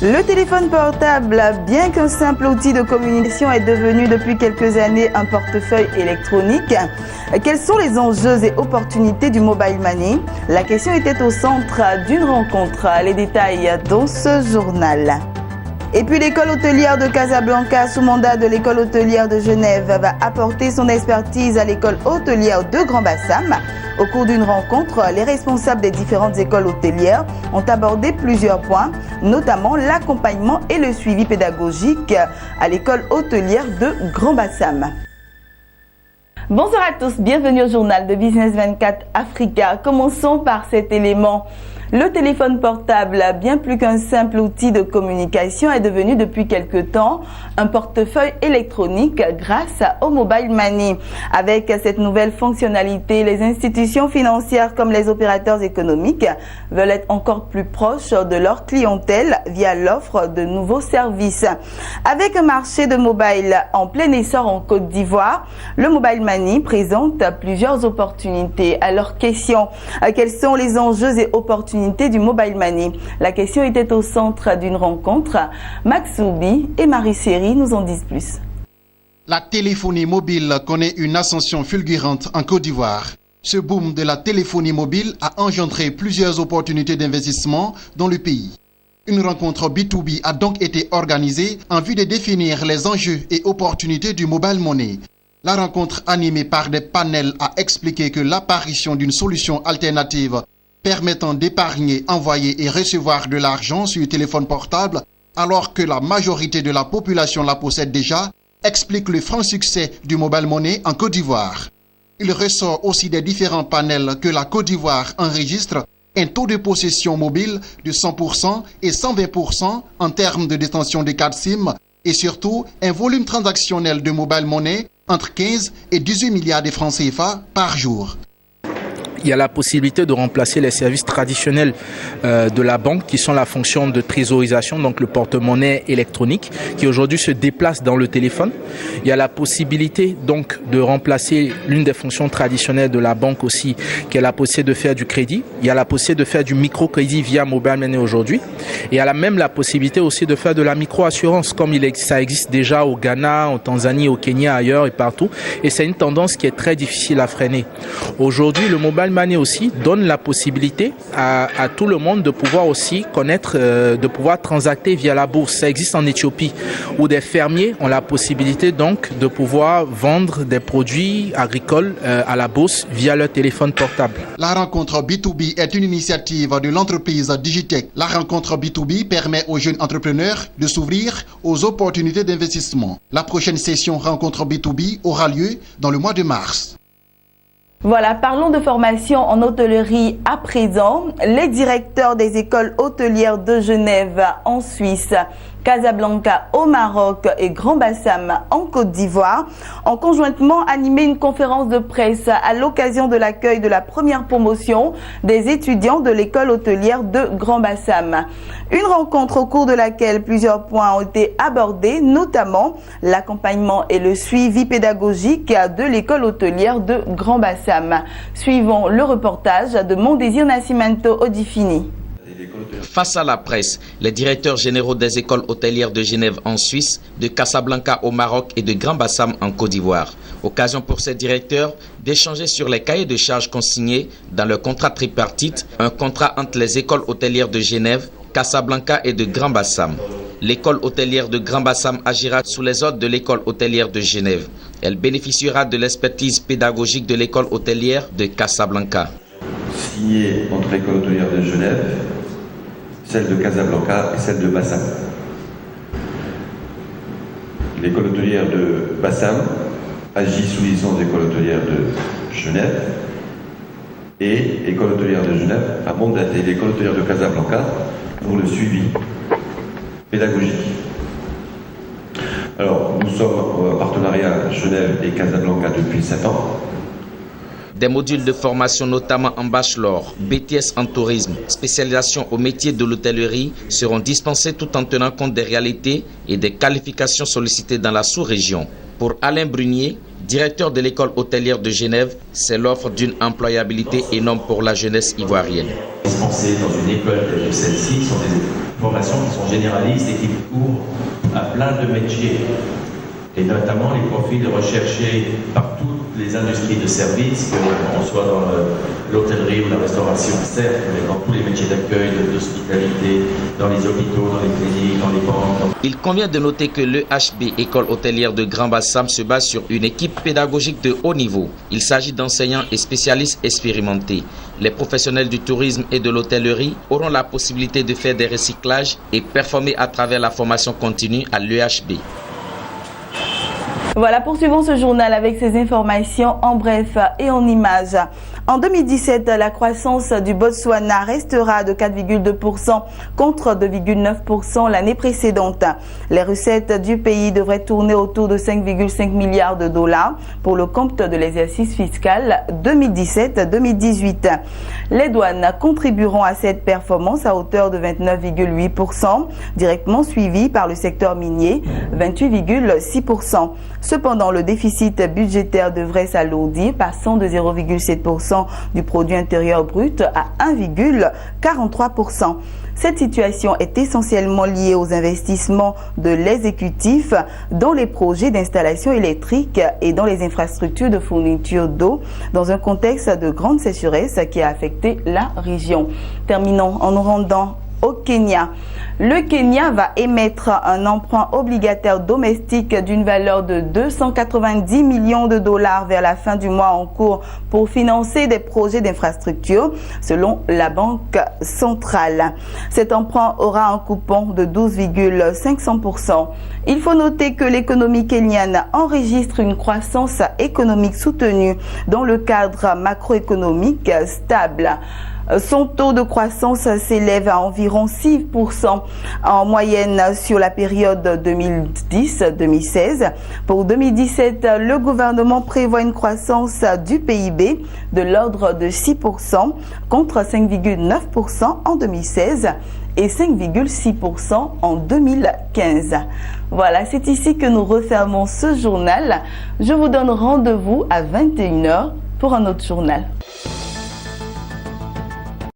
Le téléphone portable, bien qu'un simple outil de communication, est devenu depuis quelques années un portefeuille électronique. Quels sont les enjeux et opportunités du mobile money? La question était au centre d'une rencontre. Les détails dans ce journal. Et puis l'école hôtelière de Casablanca, sous mandat de l'école hôtelière de Genève, va apporter son expertise à l'école hôtelière de Grand Bassam. Au cours d'une rencontre, les responsables des différentes écoles hôtelières ont abordé plusieurs points, notamment l'accompagnement et le suivi pédagogique à l'école hôtelière de Grand Bassam. Bonsoir à tous, bienvenue au journal de Business 24 Africa. Commençons par cet élément. Le téléphone portable, bien plus qu'un simple outil de communication, est devenu depuis quelque temps un portefeuille électronique grâce au mobile money. Avec cette nouvelle fonctionnalité, les institutions financières comme les opérateurs économiques veulent être encore plus proches de leur clientèle via l'offre de nouveaux services. Avec un marché de mobile en plein essor en Côte d'Ivoire, le mobile money présente plusieurs opportunités. Alors, question, quels sont les enjeux et opportunités du mobile money? La question était au centre d'une rencontre. Max Soubi et Marie Seri nous en disent plus. La téléphonie mobile connaît une ascension fulgurante en Côte d'Ivoire. Ce boom de la téléphonie mobile a engendré plusieurs opportunités d'investissement dans le pays. Une rencontre B2B a donc été organisée en vue de définir les enjeux et opportunités du mobile money. La rencontre animée par des panels a expliqué que l'apparition d'une solution alternative permettant d'épargner, envoyer et recevoir de l'argent sur téléphone portable alors que la majorité de la population la possède déjà, explique le franc succès du mobile money en Côte d'Ivoire. Il ressort aussi des différents panels que la Côte d'Ivoire enregistre un taux de possession mobile de 100% et 120% en termes de détention de cartes SIM et surtout un volume transactionnel de mobile money entre 15 et 18 milliards de francs CFA par jour. Il y a la possibilité de remplacer les services traditionnels de la banque qui sont la fonction de trésorisation, donc le porte-monnaie électronique qui aujourd'hui se déplace dans le téléphone. Il y a la possibilité donc de remplacer l'une des fonctions traditionnelles de la banque aussi, qui est la possibilité de faire du crédit. Il y a la possibilité de faire du microcrédit via mobile money aujourd'hui. Et il y a même la possibilité aussi de faire de la micro-assurance comme ça existe déjà au Ghana, en Tanzanie, au Kenya, ailleurs et partout. Et c'est une tendance qui est très difficile à freiner. Aujourd'hui, le mobile money aussi donne la possibilité à tout le monde de pouvoir aussi connaître, de pouvoir transacter via la bourse. Ça existe en Éthiopie où des fermiers ont la possibilité donc de pouvoir vendre des produits agricoles à la bourse via leur téléphone portable. La rencontre B2B est une initiative de l'entreprise Digitech. La rencontre B2B permet aux jeunes entrepreneurs de s'ouvrir aux opportunités d'investissement. La prochaine session rencontre B2B aura lieu dans le mois de mars. Voilà, parlons de formation en hôtellerie à présent. Les directeurs des écoles hôtelières de Genève en Suisse, Casablanca au Maroc et Grand Bassam en Côte d'Ivoire ont conjointement animé une conférence de presse à l'occasion de l'accueil de la première promotion des étudiants de l'école hôtelière de Grand Bassam. Une rencontre au cours de laquelle plusieurs points ont été abordés, notamment l'accompagnement et le suivi pédagogique de l'école hôtelière de Grand Bassam. Suivons le reportage de Mon Désir Nascimento Odifini. Face à la presse, les directeurs généraux des écoles hôtelières de Genève en Suisse, de Casablanca au Maroc et de Grand Bassam en Côte d'Ivoire. Occasion pour ces directeurs d'échanger sur les cahiers de charges consignés dans le contrat tripartite, un contrat entre les écoles hôtelières de Genève, Casablanca et de Grand Bassam. L'école hôtelière de Grand Bassam agira sous les ordres de l'école hôtelière de Genève. Elle bénéficiera de l'expertise pédagogique de l'école hôtelière de Casablanca. Signé entre l'école hôtelière de Genève, celle de Casablanca et celle de Bassam. L'école hôtelière de Bassam agit sous licence d'école hôtelière de Genève et l'école hôtelière de Genève a mandaté l'école hôtelière de Casablanca pour le suivi pédagogique. Alors, nous sommes en partenariat Genève et Casablanca depuis 7 ans. Des modules de formation, notamment en bachelor, BTS en tourisme, spécialisation au métier de l'hôtellerie, seront dispensés tout en tenant compte des réalités et des qualifications sollicitées dans la sous-région. Pour Alain Brunier, directeur de l'école hôtelière de Genève, c'est l'offre d'une employabilité énorme pour la jeunesse ivoirienne. Dispensés dans une école telle que celle-ci sont des formations qui sont généralistes et qui couvrent à plein de métiers, et notamment les profils recherchés par toutes les industries de services, qu'on soit dans l'hôtellerie ou la restauration, certes, mais dans tous les métiers d'accueil, d'hospitalité, dans les hôpitaux, dans les cliniques, dans les banques. Il convient de noter que l'EHB, École hôtelière de Grand Bassam, se base sur une équipe pédagogique de haut niveau. Il s'agit d'enseignants et spécialistes expérimentés. Les professionnels du tourisme et de l'hôtellerie auront la possibilité de faire des recyclages et performer à travers la formation continue à l'EHB. Voilà, poursuivons ce journal avec ces informations en bref et en images. En 2017, la croissance du Botswana restera de 4,2% contre 2,9% l'année précédente. Les recettes du pays devraient tourner autour de 5,5 milliards de dollars pour le compte de l'exercice fiscal 2017-2018. Les douanes contribueront à cette performance à hauteur de 29,8%, directement suivi par le secteur minier, 28,6%. Cependant, le déficit budgétaire devrait s'alourdir, passant de 0,7% du produit intérieur brut à 1,43%. Cette situation est essentiellement liée aux investissements de l'exécutif dans les projets d'installation électrique et dans les infrastructures de fourniture d'eau dans un contexte de grande sécheresse qui a affecté la région. Terminons en nous rendant au Kenya. Le Kenya va émettre un emprunt obligataire domestique d'une valeur de 290 millions de dollars vers la fin du mois en cours pour financer des projets d'infrastructure, selon la Banque centrale. Cet emprunt aura un coupon de 12,500%. Il faut noter que l'économie kenyane enregistre une croissance économique soutenue dans le cadre macroéconomique stable. Son taux de croissance s'élève à environ 6% en moyenne sur la période 2010-2016. Pour 2017, le gouvernement prévoit une croissance du PIB de l'ordre de 6% contre 5,9% en 2016 et 5,6% en 2015. Voilà, c'est ici que nous refermons ce journal. Je vous donne rendez-vous à 21h pour un autre journal.